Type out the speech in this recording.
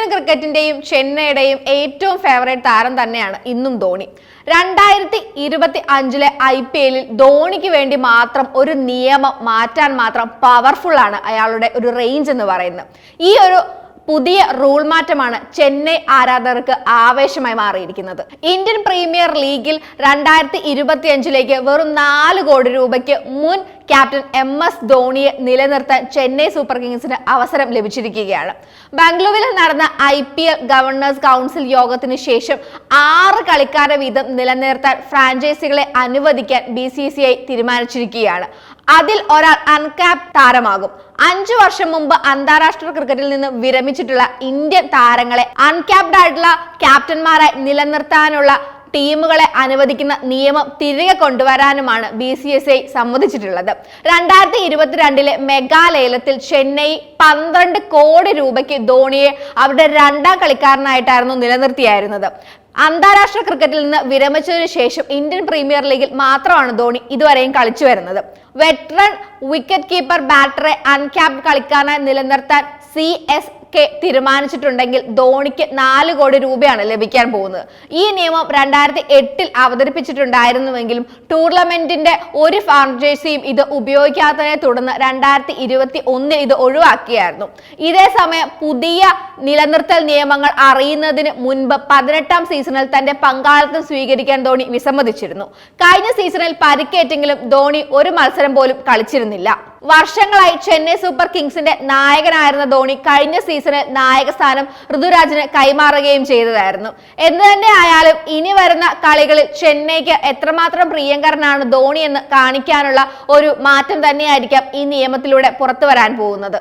Indian ക്രിക്കറ്റിന്റെയും ചെന്നൈയുടെയും ഏറ്റവും favourite താരം തന്നെയാണ് ഇന്നും ധോണി. 2025 IPL ധോണിക്ക് വേണ്ടി മാത്രം ഒരു നിയമം മാറ്റാൻ മാത്രം പവർഫുൾ ആണ് അയാളുടെ ഒരു റേഞ്ച് എന്ന് പറയുന്നത്. ഈ ഒരു പുതിയ റൂൾ മാറ്റമാണ് ചെന്നൈ ആരാധകർക്ക് ആവേശമായി മാറിയിരിക്കുന്നത്. ഇന്ത്യൻ പ്രീമിയർ ലീഗിൽ 2025 വെറും 4 കോടി രൂപയ്ക്ക് മുൻ ക്യാപ്റ്റൻ MS ധോണിയെ നിലനിർത്താൻ ചെന്നൈ സൂപ്പർ കിങ്സിന് അവസരം ലഭിച്ചിരിക്കുകയാണ്. ബാംഗ്ലൂരിൽ നടന്ന IPL ഗവർണേഴ്സ് കൗൺസിൽ യോഗത്തിന് ശേഷം 6 കളിക്കാരെ വീതം നിലനിർത്താൻ ഫ്രാഞ്ചൈസികളെ അനുവദിക്കാൻ BCCI തീരുമാനിച്ചിരിക്കുകയാണ്. അതിൽ ഒരാൾ അൺക്യാപ് താരമാകും. 5 വർഷം മുമ്പ് അന്താരാഷ്ട്ര ക്രിക്കറ്റിൽ നിന്ന് വിരമിച്ചിട്ടുള്ള ഇന്ത്യൻ താരങ്ങളെ അൺക്യാപ്ഡ് ആയിട്ടുള്ള ക്യാപ്റ്റന്മാരായി നിലനിർത്താനുള്ള ടീമുകളെ അനുവദിക്കുന്ന നിയമം തിരികെ കൊണ്ടുവരാനുമാണ് BCCI സമ്മതിച്ചിട്ടുള്ളത്. 2022 മെഗാ ലേലത്തിൽ ചെന്നൈ 12 കോടി രൂപയ്ക്ക് ധോണിയെ അവരുടെ 2ാം കളിക്കാരനായിട്ടായിരുന്നു നിലനിർത്തിയായിരുന്നത്. അന്താരാഷ്ട്ര ക്രിക്കറ്റിൽ നിന്ന് വിരമിച്ചതിനു ശേഷം ഇന്ത്യൻ പ്രീമിയർ ലീഗിൽ മാത്രമാണ് ധോണി ഇതുവരെയും കളിച്ചു വരുന്നത്. വെറ്ററൻ വിക്കറ്റ് കീപ്പർ ബാറ്ററെ അൺക്യാപ്ഡ് കളിക്കാരനായി നിലനിർത്താൻ CSK തീരുമാനിച്ചിട്ടുണ്ടെങ്കിൽ ധോണിക്ക് 4 കോടി രൂപയാണ് ലഭിക്കാൻ പോകുന്നത്. ഈ നിയമം 2008 അവതരിപ്പിച്ചിട്ടുണ്ടായിരുന്നുവെങ്കിലും ടൂർണമെന്റിന്റെ ഒരു ഫ്രാഞ്ചൈസിയും ഇത് ഉപയോഗിക്കാത്തതിനെ തുടർന്ന് 2021 ഇത് ഒഴിവാക്കിയായിരുന്നു. ഇതേസമയം പുതിയ നിലനിർത്തൽ നിയമങ്ങൾ അറിയുന്നതിന് മുൻപ് 18ാം സീസണിൽ തന്റെ പങ്കാളിത്തം സ്വീകരിക്കാൻ ധോണി വിസമ്മതിച്ചിരുന്നു. കഴിഞ്ഞ സീസണിൽ പരിക്കേറ്റെങ്കിലും ധോണി ഒരു മത്സരം പോലും കളിച്ചിരുന്നില്ല. വർഷങ്ങളായി ചെന്നൈ സൂപ്പർ കിങ്സിന്റെ നായകനായിരുന്ന ധോണി കഴിഞ്ഞ സീസണിൽ നായക സ്ഥാനം ഋതുരാജിന് കൈമാറുകയും ചെയ്തതായിരുന്നു. എന്തു തന്നെ ആയാലും ഇനി വരുന്ന കളികളിൽ ചെന്നൈക്ക് എത്രമാത്രം പ്രിയങ്കരനാണ് ധോണി എന്ന് കാണിക്കാനുള്ള ഒരു മാറ്റം തന്നെയായിരിക്കാം ഈ നിയമത്തിലൂടെ പുറത്തു വരാൻ പോകുന്നത്.